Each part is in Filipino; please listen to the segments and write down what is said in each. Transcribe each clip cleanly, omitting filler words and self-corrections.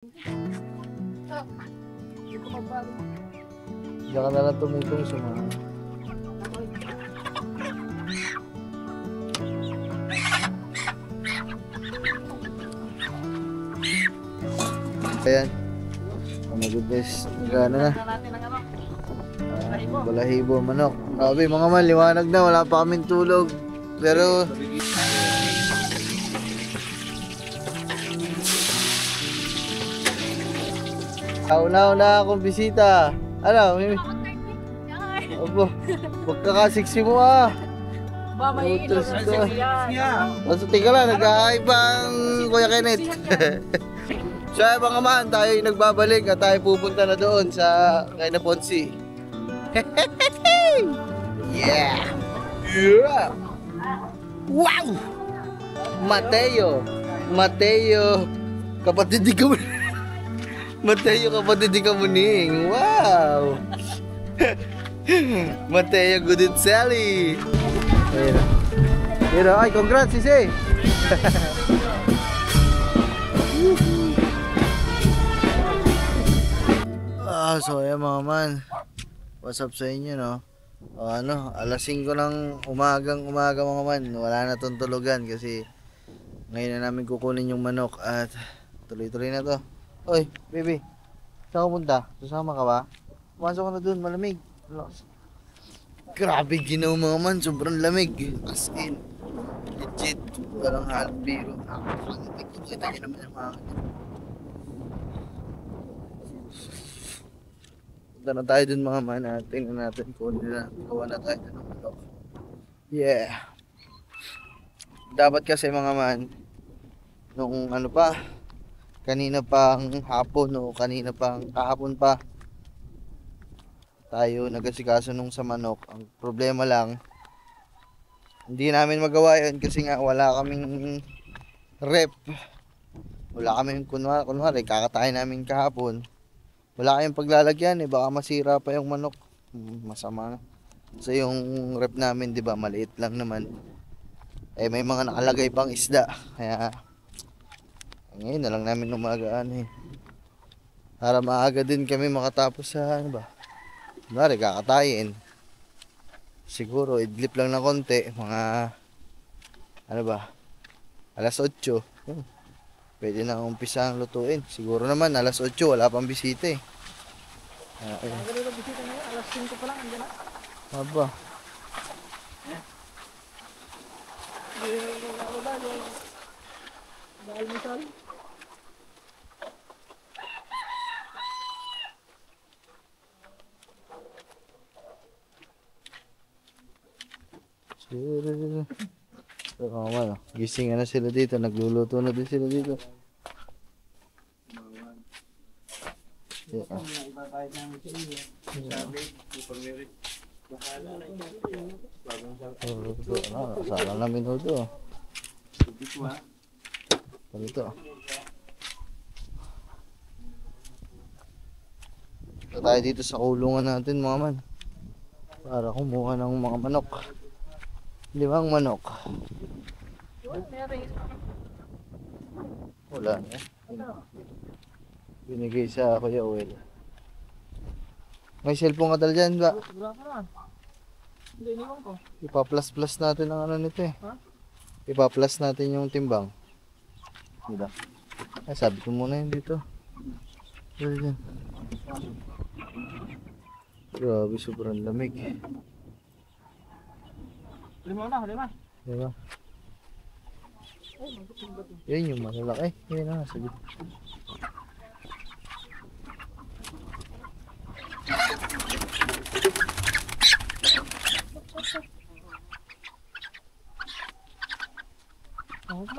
Diyan ka na lang tumutong sa mga... Ayan. Oh my goodness. Gana na. Balahibo, manok. Grabe mga man, liwanag na. Wala pa kaming tulog. Pero... Una akong bisita. Ano? Opo. Huwag ka kasiksi mo ah. Utos ka. Basta tika lang, nag-aibang Kuya Kenneth. So mga man, tayo yung nagbabalik at tayo pupunta na doon sa kay na Ponsi. Yeah! Yeah! Wow! Mateo, kapatid di ka mo. Mateo, kapatid di ka mo ning. Wow! Mateo Gudinselli. Ayun, ay congrats sisi. So ayan mga man, what's up sa inyo no? Alas 5 ng umaga mga man, wala na tong tulugan kasi ngayon na namin kukunin yung manok at tuloy-tuloy na to. Oy, baby, saan ka punta? Susama ka ba? Pumasok ka na dun, malamig. Grabe ginaw mga man, sobrang lamig. As in, legit, walang halong biro. Kita niyo naman yung mga punta na tayo dun mga man at tingnan natin kung nila gawa na tayo ng manok. Yeah. Dapat kasi mga man, nung ano pa, kanina pang hapon o kanina pang kahapon pa, tayo nagasikaso nung sa manok. Ang problema lang, hindi namin magawa yun kasi nga wala kaming rep. Wala kaming kunwari kakatayin namin kahapon. Wala kayong paglalagyan baka masira pa yung manok. Masama na. So yung rep namin, di ba, maliit lang naman. May mga nakalagay pang isda. Kaya ngayon na lang namin umagaan para maaga din kami makatapos sa ano ba. Kunwari kakatayin. Siguro idlip lang na konti, mga ano ba, alas 8. Pwede na umpisa ang lutuin. Siguro naman alas 8 wala pang bisita ayun. Bisita na alas 5 pa lang andyan na. Aba. Almusal. Gising na sila dito, nagluluto na din sila dito. Sala na minuto. Ganito. Tayo dito sa kulungan natin mga man, para kumuha ng mga manok. 5 manok. Wala na. Binigay sa Kuya Oel. May cellphone ka dala dyan ba? Ipa-plus natin ang ano nito Ipa-plus natin yung timbang. Diba? Ay, sabi ko muna yun dito. Grabe, sobrang lamig. Lima. Diba? Yun yung malalaki. Yun na, sige.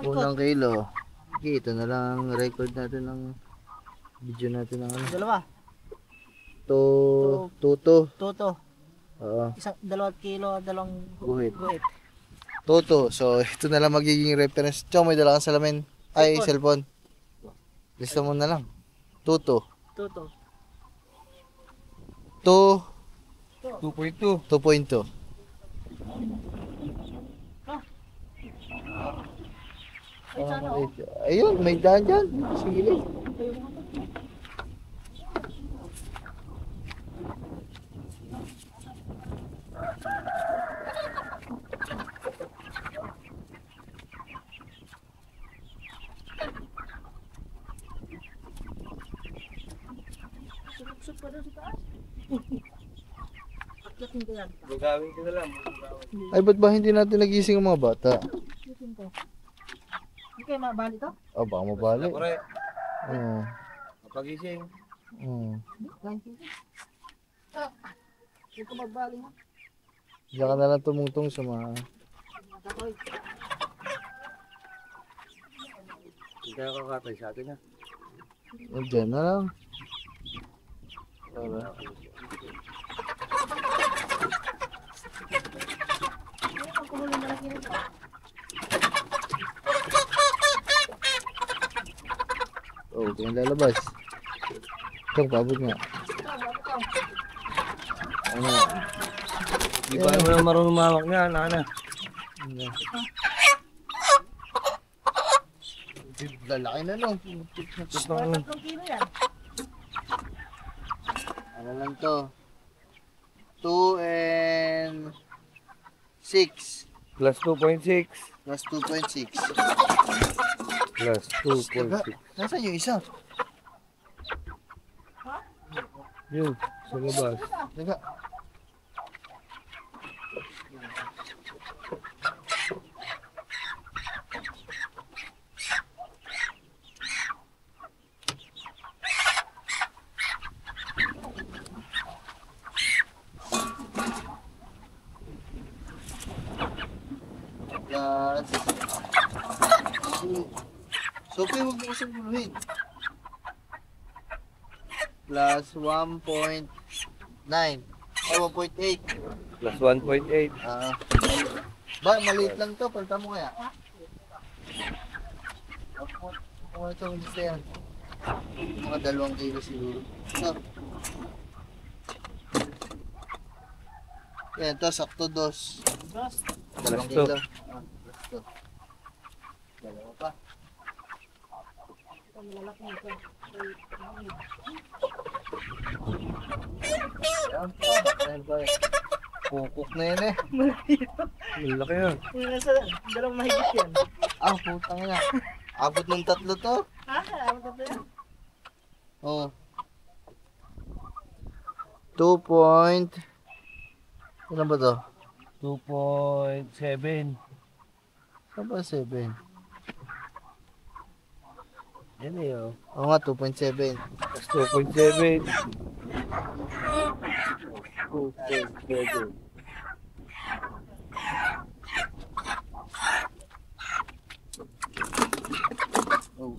Unang kilo. Okay, ito na lang record natin ng video natin ng ano. Dalawa. Tuto. Oo. 2 kilo, 2 guhit. Toto. So, ito na lang magiging reference. Chong, may dala kang salamin. Ay, cellphone. Lista mo na lang. Toto. 2.2. 2.2. Ayun, may daan dyan. Sige. pa doon sa taas. Akyatin ko yan. Gagawin ko na lang. Ay, ba't ba hindi natin nagising ang mga bata? Akyatin ko. Hindi kayo mabali to? Oh, baka mabali. Pare, Oo. kapagising. Oo. Ganyan ko. Hindi ko magbali mo. Diyan ka na lang tumungtong sa mga... Takoy. Hindi tayo kakatay sa atin ha. Diyan na lang. Tara. Ano ang kumulo na laki nito? Oh, ito yung lalabas. Ito, pabot nga. Ano? Di ba mo na marunong mawak niya, nana? Ano? Lalaki na lang. Mga 3 kilo yan. Ano lang to? 2 and 6 Plus 2.6. plus 2.6. Plus 2.6. Nasaan yung isa? Yun, sa labas. Teka. Plus... Sophie, huwag mo kasing guluhin. Plus 1.9. O, 1.8. Plus 1.8. Ah. Ba, maliit lang to. Palta mo kaya. Ano ito, gusto yan? Mga 2 kilo siguro. So. Yan, to, sakto 2. 2 Sakto. kilo. Ah, sakto. Dalawa pa. Ito malalaki nito. Yan pa. Yan pa. Pukok na yan eh. Malaki yan. Uy, nasa dalawang mahigit yan. Ah, putang na. Abot ng 3 to. Ha? Ano ba yan? Oh. 2 point... Ano ba to? 2.7. Saan ba 7? Yan eh oh. Oo nga, 2.7. Plus 2.7. 2.7. Oh.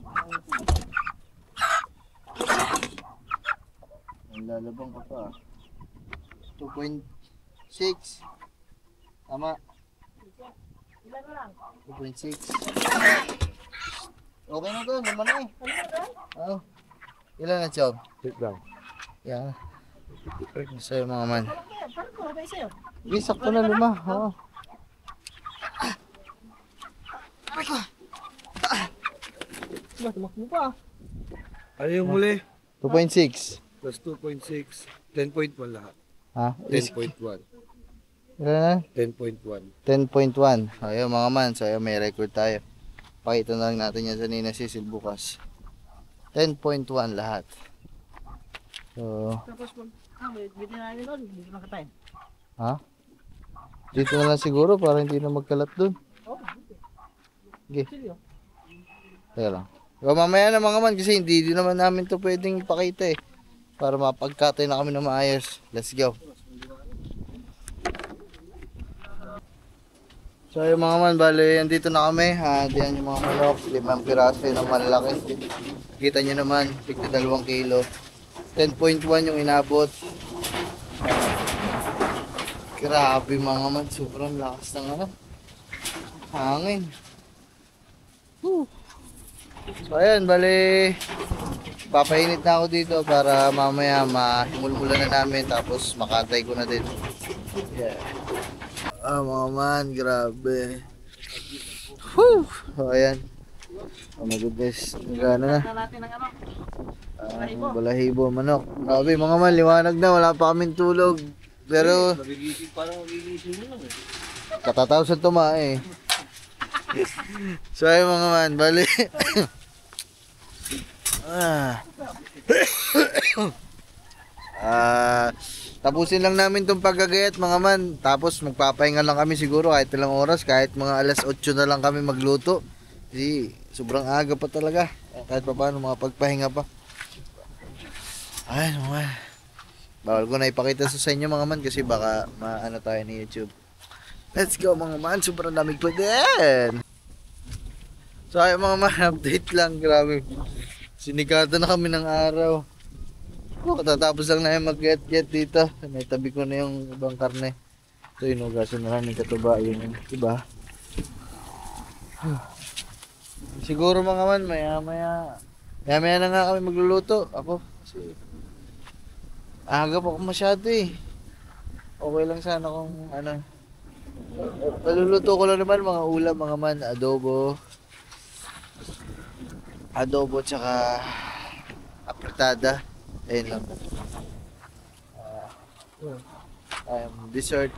Ang lalabang ka pa. 2.6. Tama. Ilan na lang? 2.6. Okay na to, naman na eh. Ano ba doon? Oo. Ilan na, Chom? Wait lang. Yan. Sa'yo mga man. Malaki yan. Paano ko nabay sa'yo? Hindi, sakto na 5. Oo. Ba, tumakbo pa. Ano yung huli? 2.6. Plus 2.6. 10.1 lahat. Ha? 10.1. Ilan na? 10.1. 10.1. Ayun mga man, so ayun, may record tayo. Pakita na lang natin yan sa Nina Cecil bukas. 10.1 lahat. So, Tapos pag, bitin namin doon, hindi ko nakatayin. ha? Dito na lang siguro para hindi na magkalat dun. Oo, Sige, seryo. teka lang. So, mamaya na mga man kasi hindi din naman namin to pwedeng ipakita eh. Para mapagkatay na kami na maayos. Let's go. So yung mga man, bali, andito na kami. Diyan yung mga manok, 5 piraso yun ang malalaki. Kita nyo naman, 2 kilo. 10.1 yung inabot. Grabe mga man, sobrang lakas ng ano. Hangin. Whew. So ayan, bali, papainit na ako dito para mamaya mahimulmulan na namin tapos makatay ko na din. Yeah. Ah, mga man, grabe. Whew! So, ayan. Oh my goodness, nagana na. Tingnan natin ang ano. Balahibo, manok. Grabe, mga man, liwanag na, wala pa kaming tulog. Pero, Nagigising, parang nagigising mo lang eh. katatawsan tuma eh. So, ayun mga man, bali. Tapusin lang namin tong paggagayat mga man. Tapos magpapahinga lang kami siguro kahit ilang oras. Kahit mga alas 8 na lang kami magluto. Kasi sobrang aga pa talaga. Kahit pa paano makapagpahinga pa. Ay naman. Bawal ko na ipakita sa inyo mga man. Kasi baka maano tayo ni YouTube. Let's go mga man. Sobrang daming pwedeen. So ay mga man. Update lang. Grabe. Sinikatan na kami ng araw. Katatapos lang na yung mag-get dito. May tabi ko na yung ibang karne. So inugasan na lang yung katuba. Yun, diba? Siguro mga man, maya na nga kami magluluto. Ako, kasi aga pa ako masyado eh. Okay lang sana kung ano. Maluluto ko lang naman mga ulam mga man. Adobo tsaka apritada. Ayun lang. Dessert.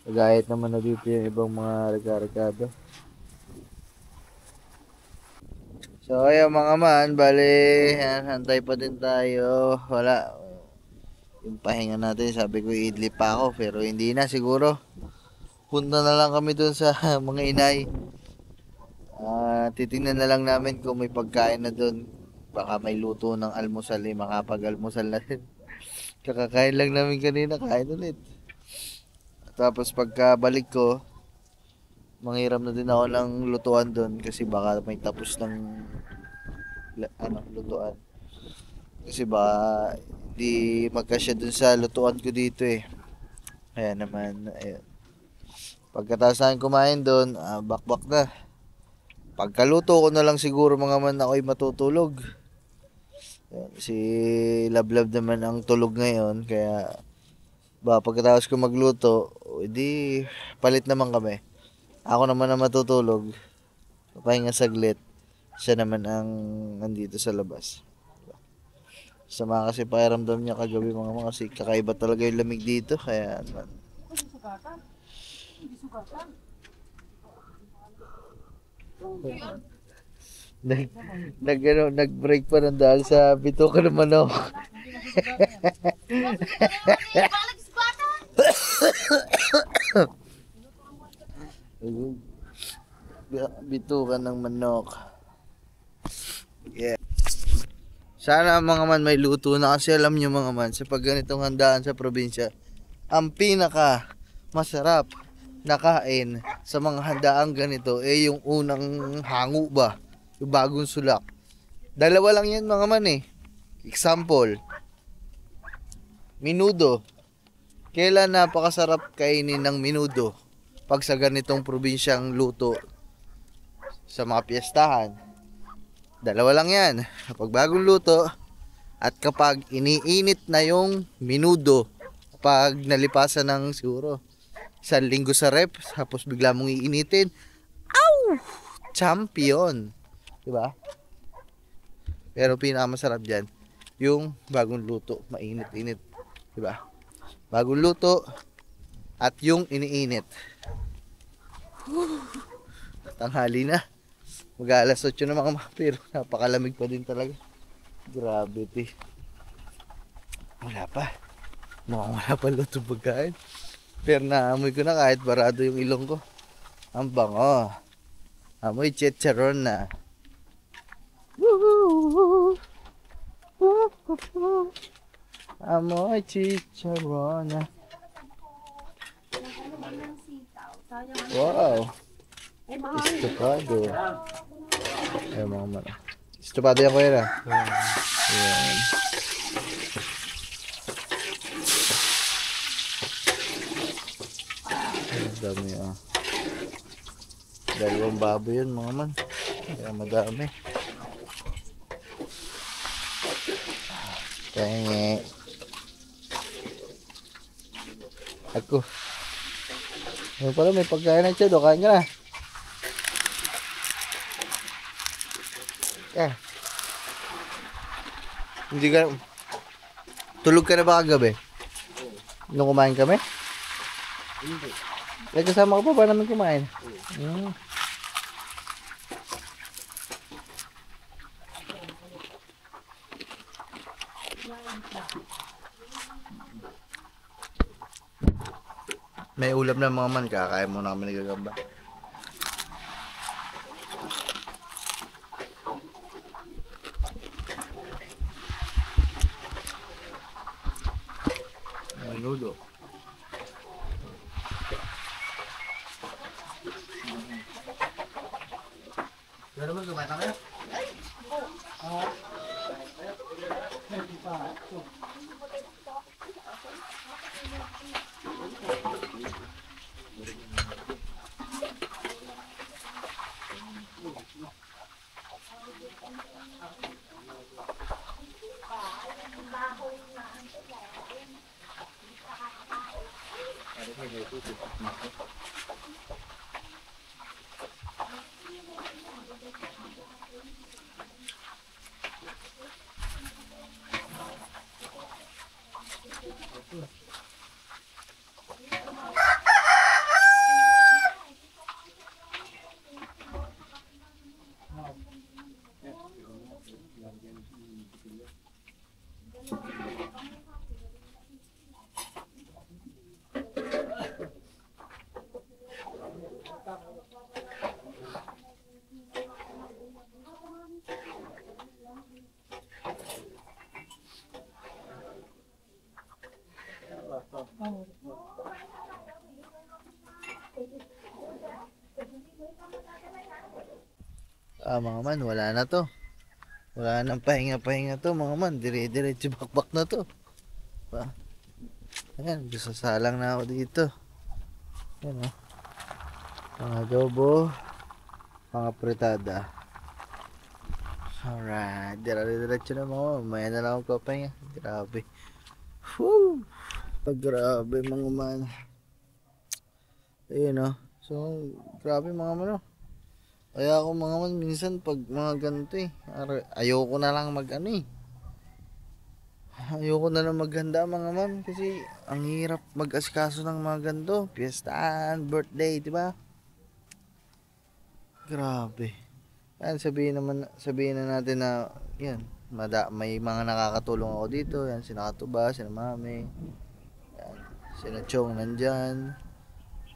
Gayet naman na dito yung ibang mga regado. So ayun mga man, bali, hantay pa din tayo. Wala. Yung pahinga natin, sabi ko idli pa ako, pero hindi na siguro. Punta na lang kami dun sa mga inay. Titingnan na lang namin kung may pagkain na doon. Baka may luto ng almusal eh, makapag-almusal na rin. Kakakain lang namin kanina, kain ulit. Tapos pagkabalik ko, manghiram na din ako ng lutuan doon kasi baka may tapos ng lutuan. Kasi baka di magkasya doon sa lutuan ko dito eh. Kaya naman, ayun. Pagkatapos namin kumain doon, bakbak na. Pagkaluto ko na lang siguro mga man ako'y matutulog. Si Lablab naman ang tulog ngayon. Kaya pagkatapos ko magluto, edi palit naman kami. Ako naman ang matutulog. Pahinga saglit. Siya naman ang nandito sa labas. Sama kasi pakiramdam niya kagabi mga kasi kakaiba talaga yung lamig dito. Kaya naman. Hindi sugatan. Nag-break pa ng dahil sa bituka ng manok. Bituka ng manok. Yeah. Sana mga man may luto na kasi alam nyo mga man sa pag ganitong handaan sa probinsya, ang pinaka masarap nakain sa mga handaang ganito yung unang hango ba, yung bagong sulak. Dalawa lang yan mga man eh. Example, menudo. Kailan napakasarap kainin ng menudo pag sa ganitong probinsyang luto sa mga piyestahan? Dalawa lang yan, kapag bagong luto at kapag iniinit na yung menudo kapag nalipasan ng siguro 1 linggo sa rep, tapos bigla mong iinitin. Ow! Champion! Diba? Pero pinakamasarap dyan, yung bagong luto, mainit-init. Diba? Bagong luto, at yung iniinit. Tanghali na. Mag-alas 8 na mga pero napakalamig pa din talaga. Grabe, ti. Wala pa. Mukhang wala pa luto pagkain. Pero naamoy ko na kahit barado yung ilong ko. Ang bango. Amoy chicharon na. Amoy chicharon na. Wow. Estopado. Ay mga man. Estopado yan ko yan ah. Ayan. Dami ah. Dalawang baboy yun mga man. Kaya madami. Kaya ako. Ano pala may pagkain na siya. Kain ka na. Hindi ka. Tulog ka na ba kagabi? Nung kumain kami? Hindi. Kasama ka pa ba namin kumain? May ulam na mga man, kakain muna kami ng gagamba. Menudo. Pero naman, kumain ka kayo? Mga man, wala na to. Wala nang pahinga-pahinga to mga man. Dire-diretso bakbak na to. Pa. Ayan, sasalang na ako dito. Ayan o. Mga adobo. Mga pritada. Alright, dire-diretso na mga man. Maya na lang ako papahinga. Grabe. Woo! Grabe mga man. Ayun o. So, grabe mga man o. Kaya ako mga man, minsan pag mga ganito ayoko na lang mag-ano ayoko na lang maghanda mga man, kasi ang hirap mag-asikaso ng mga ganito, piyestaan, birthday, di ba? Grabe. Yan, sabihin na natin na yan, may mga nakakatulong ako dito, yan, sina Katuba, sina Mami, yan, sina Chong nandyan,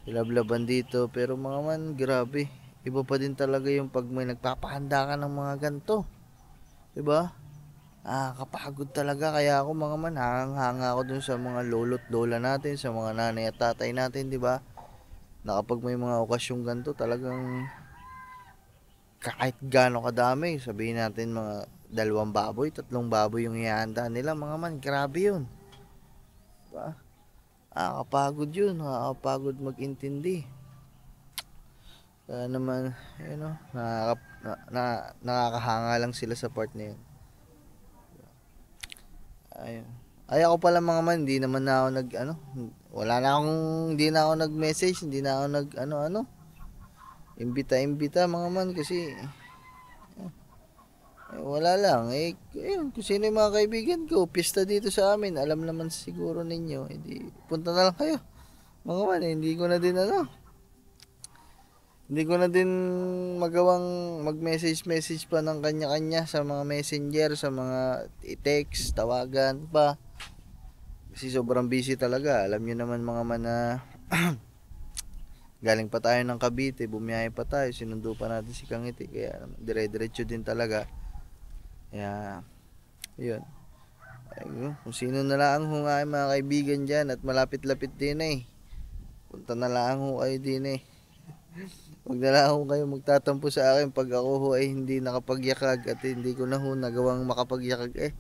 sila Blaban dito, pero mga man, grabe. Iba pa din talaga yung pag may nagpapahanda ka ng mga ganito. Diba? Kapagod talaga. Kaya ako mga man, hanga ako dun sa mga lolo't lola natin, sa mga nanay at tatay natin, diba? Na kapag may mga okasyong ganito, talagang kahit gaano kadami, sabihin natin mga 2 baboy, 3 baboy yung ihahanda nila, mga man, grabe yun. Diba? Nakakapagod yun, nakakapagod mag-intindi. Kaya naman, yun o, nakakahanga lang sila sa part na yun. Ayun. Ay ako pala mga man, hindi naman na ako hindi na ako nag-message, hindi na ako imbita mga man, kasi wala lang, yun, kung sino yung mga kaibigan ko, pista dito sa amin, alam naman siguro ninyo, hindi, punta na lang kayo, mga man, hindi ko na din magawang mag-message pa ng kanya-kanya sa mga messenger, sa mga text, tawagan pa. Kasi sobrang busy talaga. Alam nyo naman mga man na galing pa tayo ng Cavite, bumiyahe pa tayo, sinundo pa natin si Kangiti. Kaya dire-diretso din talaga. Kaya, yun. Kung sino na lang ho nga mga kaibigan dyan at malapit-lapit din punta na lang ho kayo din Huwag na lang kayo magtatampo sa akin pag ako ho ay hindi nakapagyakag at hindi ko na ho nagawang makapagyakag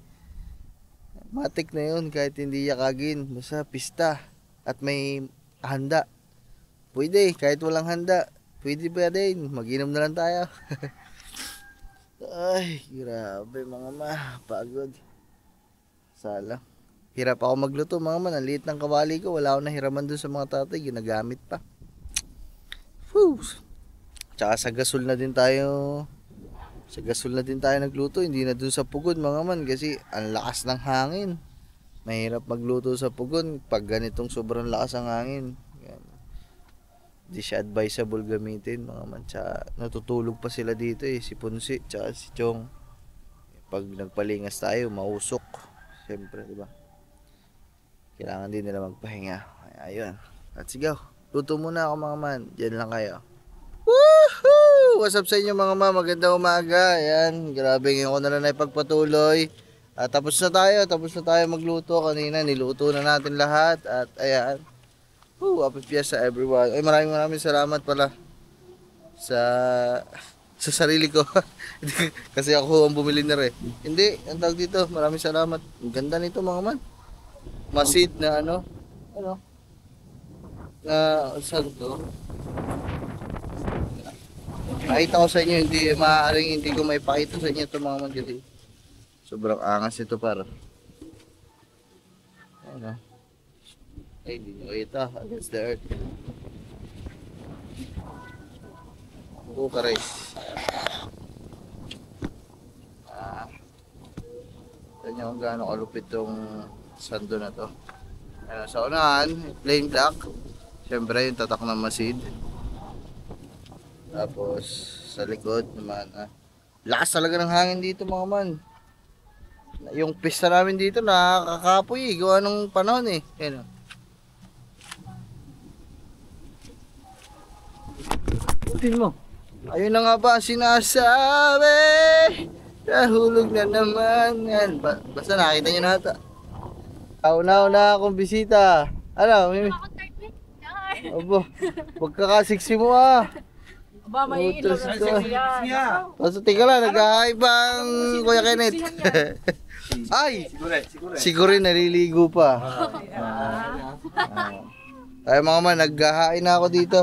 matik na yun kahit hindi yakagin, basta pista at may handa. Pwede, kahit walang handa, pwede pa din, mag-inom na lang tayo. Ay, grabe mga pagod. Sala. Hirap ako magluto mga man, ang liit ng kawali ko, wala akong nahiraman dun sa mga tatay, ginagamit pa. Whew. Tsaka sa gasol na din tayo nagluto, hindi na dun sa pugon mga man, kasi ang lakas ng hangin. Mahirap magluto sa pugon pag ganitong sobrang lakas ang hangin. Hindi siya advisable gamitin mga man. Tsaka natutulog pa sila dito si Punsi tsaka si Chong. Pag nagpalingas tayo, mausok. Siyempre, di ba? Kailangan din nila magpahinga. Kaya, ayun. Let's go. Luto muna ako mga man. Diyan lang kayo. Woohoo! What's up sa inyo mga man? Magandang umaga. Ayan. Grabe ngayon ko na lang ipagpatuloy. At tapos na tayo magluto. Kanina niluto na natin lahat. At ayan. Happy Fiesta everyone. Ay, maraming salamat pala sa sarili ko. Kasi ako ang bumili na rin. Hindi, ang tawag dito. Maraming salamat. Ang ganda nito mga man. Masid na ano saan to? Nakita ko sa inyo, maaaring hindi ko may pakita sa inyo ito mga man kasi sobrang angas ito para. Ano? Ay, hindi nyo ito. Against the earth. Kares. Tignan nyo kung gaano kalupit itong sando na to. Sa unahan, plain black. Siyempre yung tatak ng masid. Tapos sa likod naman, lakas talaga ng hangin dito mga man. Yung pista namin dito nakakapoy gawa ng panahon eh. Ayan. Tingnan mo. Ayun na nga ba ang sinasabi? Nahulog na naman yan. Basta nakita nyo na ata. Una akong bisita. Ano? Abo, pagkakasiksi mo ah. Aba, may ilaw na siya. Basta tika lang, nag-aibang Kuya Kenneth. Ay! Siguro naliligo pa. Ay mga man, naghahain na ako dito.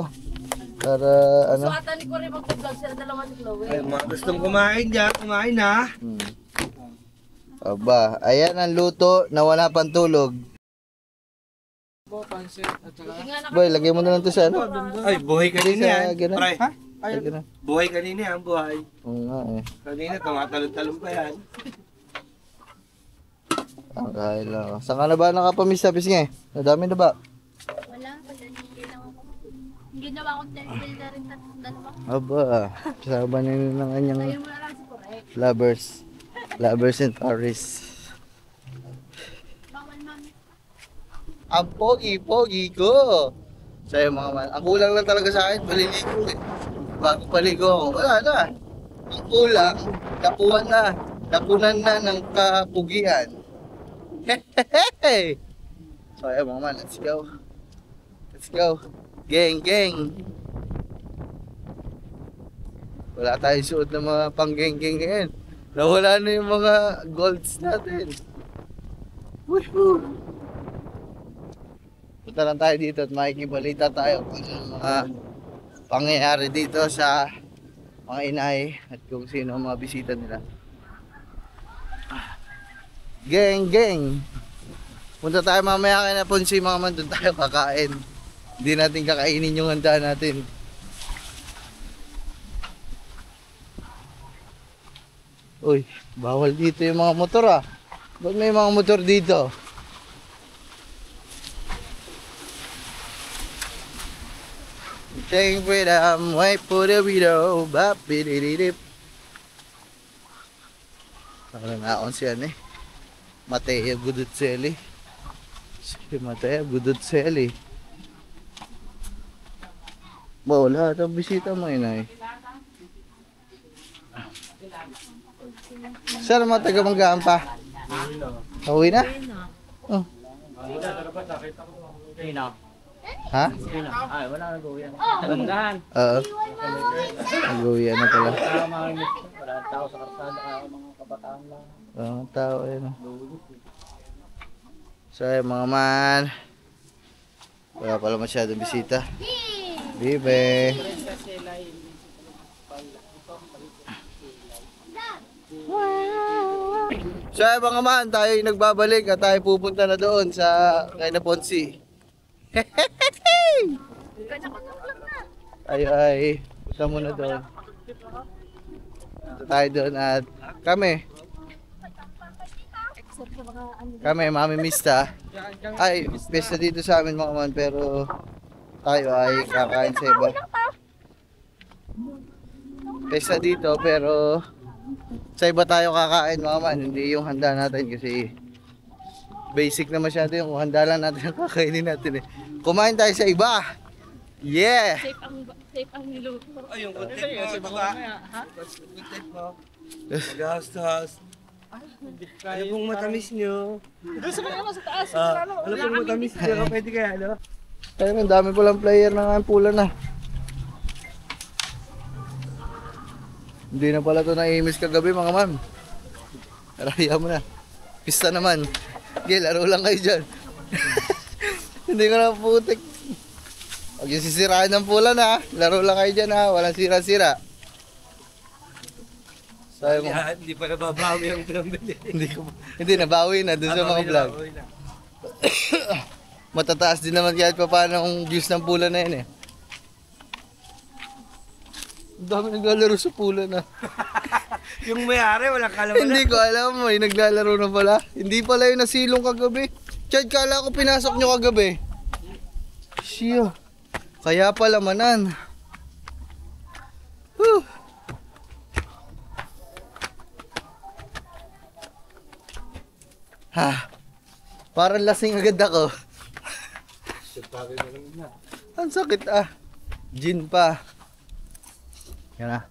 Para ano? So, ata ni Corey mag-vlog sila dalawa ni Chloe. Ay, mga gustong kumain dyan, kumain na. Aba, ayan ang luto na wala pang tulog. Boy, lagay mo na lang to sa ano? Ay, buhay kanina yan. Pre, Ay, ganun. buhay kanina yan, buhay. Oo nga eh. Kanina, tumatalon-talon pa yan. Kain lang ako. Saan ka na ba nakapamisa, Pisngi? Nadami na ba? Wala, ginawa ko temple na rin tatlong dalawa. Aba, kasama na yun ng kanyang Ayun mo na lang si Corey. lovers in Paris. Bawal mami. Ang pogi-pogi ko. Sa'yo mga man. Ang kulang lang talaga sa akin, paliligo eh. Bago paligo ako, wala na. Ang kulang, napunan na ng kapugian. Hehehe! So ayun mga man, let's go. Let's go. Gang, gang. Wala tayong suot ng mga pang-gang-gang ngayon. Nawala na yung mga golds natin. Woohoo! Punta lang tayo dito at makikibalita tayo kung ano mga pangyayari dito sa mga inay at kung sino ang mga bisita nila. Gang, gang! Punta tayo mamaya kay Naponsi mga man, doon tayo kakain. Hindi natin kakainin yung handa natin. Uy, bawal dito yung mga motor ah. Ba't may mga motor dito? Take freedom, wait for the video, bap-bidididip. Parang naon siya eh. Mateo Gudutseli. Si Mateo Gudutseli. Wala itong bisita mo inay. Saan mga taga-manggaan pa? Pauwi na? Oh. Ha? Ay, wala na go yan. Oh! Oo. Nag-uwi na pala. Wala tao sa karsada, mga kabataan lang. Mga tao ayun. So ayun mga man. Wala pala masyadong bisita. Bibe. So ayun mga man, tayo yung nagbabalik at tayo pupunta na doon sa kay Naponsi. Ay, punta muna doon. Punta tayo doon at kami, mamimista. Ay, pesta dito sa amin mga man, pero tayo ay kakain sa iba. Pesta dito, pero sa iba tayo kakain mga man, hindi yung handa natin kasi Basic na masyado yung handa lang natin ang kakainin natin eh. Kumain tayo sa iba. Yeah! Safe ang niluto. Ay, yung content mo. Diba? Content mo. Gastos. Ano pong matamis nyo? Doon sa mga sa taas. Ano pong matamis nyo? Pwede kaya, ano? Ayun, ang dami palang player ng pula na. Hindi na pala ito naiimis kagabi mga ma'am. Araya mo na. Pista naman. Okay, laro lang kayo dyan. Hindi ko na putik. Huwag yung sisiraan ng pula na. Laro lang kayo dyan ha. Walang sira-sira. Sabi mo. Hindi pa nababawi yung pinambili. Hindi nabawi na dun sa mga vlog. Matataas din naman kahit pa paano ang views ng pula na yun eh. Ang dami naglalaro sa pula na. Yung may-ari, walang kalaman. Hindi ko alam, may naglalaro na pala. Hindi pala yung nasilong kagabi. Chad, kala ko pinasok nyo kagabi. Siya. Kaya pala manan. Whew. Ha. Parang lasing agad ako. Ang sakit ah. Gin pa. Yan na.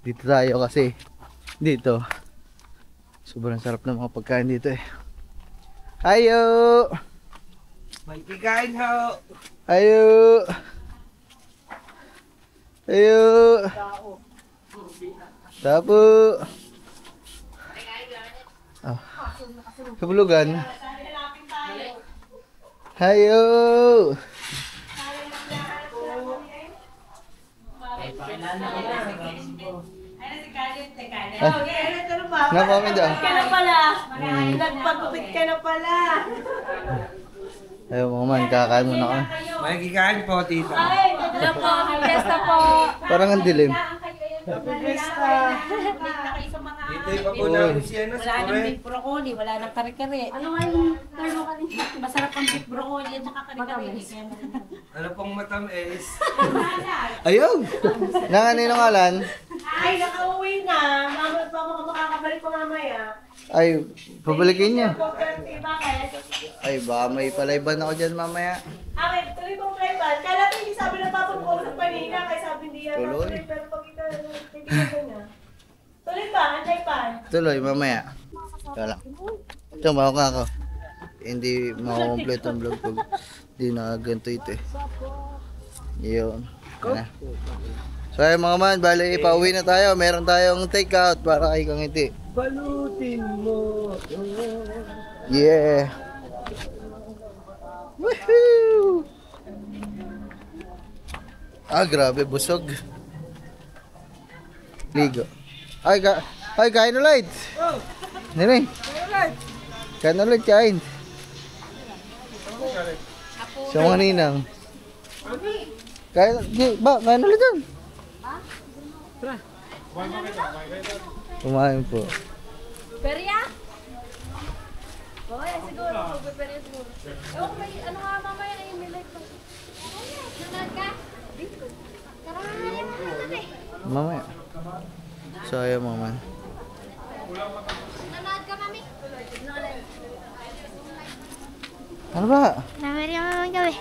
Dito tayo kasi. Dito. Sobrang sarap ng mga pagkain dito eh. Ayo! May kikain ho. Ayo! Ayo! Tapo! Ah. Kabulugan. Ayo! Napamin daw. Ka na pala. Nagpagupit ka na pala. Ayaw mo man, kakain muna ka. May kikain po, tita. Ay, ito po. Fiesta po. Parang ang dilim. Dito pa po namin si ano, si Wala nang Kore. beef broccoli, wala nang kare-kare. Ano nga yung termo kanina? Masarap ang beef broccoli at saka kare-kare. Ano pong matamis? Ayaw! Nang anino ngalan? Ay, nakauwi na. Mama, makakabalik ko mamaya. Ay, pabalikin niya. Bakit? Ay, baka may palayban ako dyan mamaya. Okay, tuloy kong playban. Kala ko hindi sabi ng papa ko sa panina, kaya sabi hindi yan. Tuloy. Pero pag ikaw, hindi ko na. Tuloy pa, anday pa. Tuloy, mamaya. Wala. Ito, maka ako. Hindi makakomplete ang vlog ko. Hindi nakaganto ito eh. Yun. Yan na. So ayun mga man, bali pauwi na tayo. Meron tayong take out para kay Kangiti. Balutin mo. Yeah. Woohoo! Ah, grabe, busog. Ligo. Ay, kain ulit. Nene. Kain ulit, kain. Sa mga ninang. Kain ulit dun. Kumain po. Perya? Oo, yan siguro. Perya siguro. Ewan ko may, ano nga mamaya na yung may light pa. Nanood ka? Tara na yan natin eh. Mamaya. So, ayun mga man. Nanood ka, mami? Ano ba? Namerya naman kami.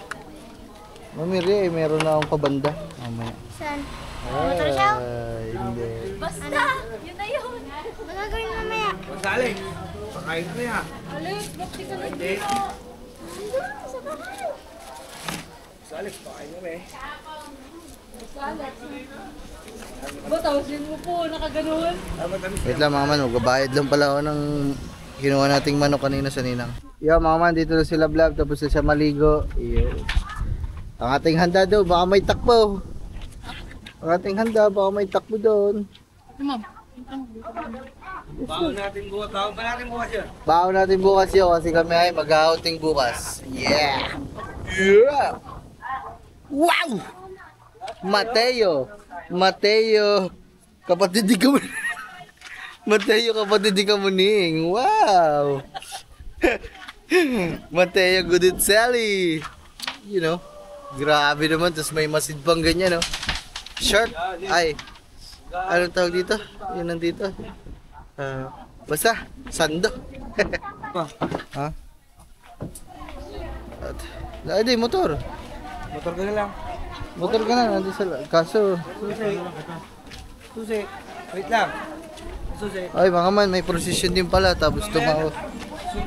Mamiri, meron na akong kabanda. Mamaya. Saan? Ay, hindi. Basta! Yun na yun. Magagawin mamaya. Masaling. Pakain ko yan. Alis, bakti ka lang Hindi. dito. Andun, sa bahay. Masaling, pakain kami. Batawsin mo po, nakaganon. Matamis. Wait lang mga man, magbabayad lang pala ako ng kinuha nating manok kanina sa ninang. Yo mga man, dito na sila vlog, tapos na siya maligo. Yo. Ang ating handa daw, baka may takbo. Ang ating handa, baka may takbo doon. Baon natin bukas. Baon pa natin bukas yun. Baon natin bukas yun kasi kami ay mag-outing bukas. Yeah! Yeah! Wow! Mateo! Mateo! Kapatid di ka Mateo, kapatid di ka muning. Wow! Mateo Guditseli! You know, grabe naman. Tapos may masid pang ganyan, no? Shirt! Ay! Anong tawag dito? Yun nandito. Basta, sando. Ha? Ay, di, motor. Motor ka na lang. Motor ka na, nandun sa... Kaso, Susi. Susi. Wait lang. Susi. ay, mga man, may procession din pala. Tapos tumao. Susi.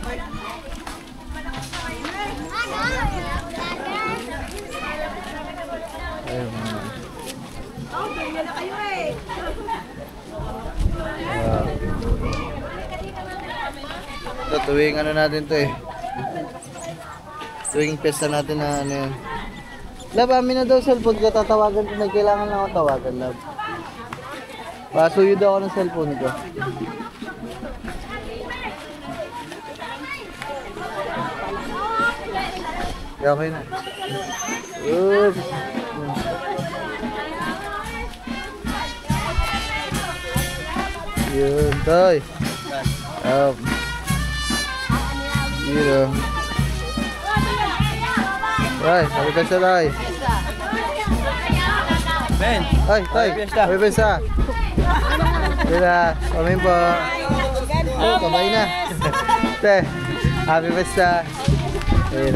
Ayun, mga man. Oh, ganyan na kayo eh. Ito, tuwing ano natin to eh. Tuwing pesta natin na ano yun. Lab, amin na daw cellphone ko. Tatawagan ko. May kailangan lang ako tawagan, lab. Pasuyo daw ako ng cellphone ko. Okay, okay na. Oops. Yun, toy. Yun. Ay, happy fiesta, tay. Ben. Ay, tay. Happy fiesta. Sila, kami po. Oh, kamay na. Te, happy fiesta. Ayun.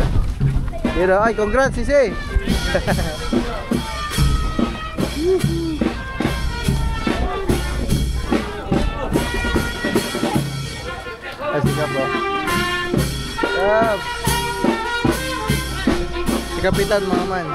Yun, ay, congrats, sisi. Ay, sikap po. Sikap. Si Kapitan, mga man.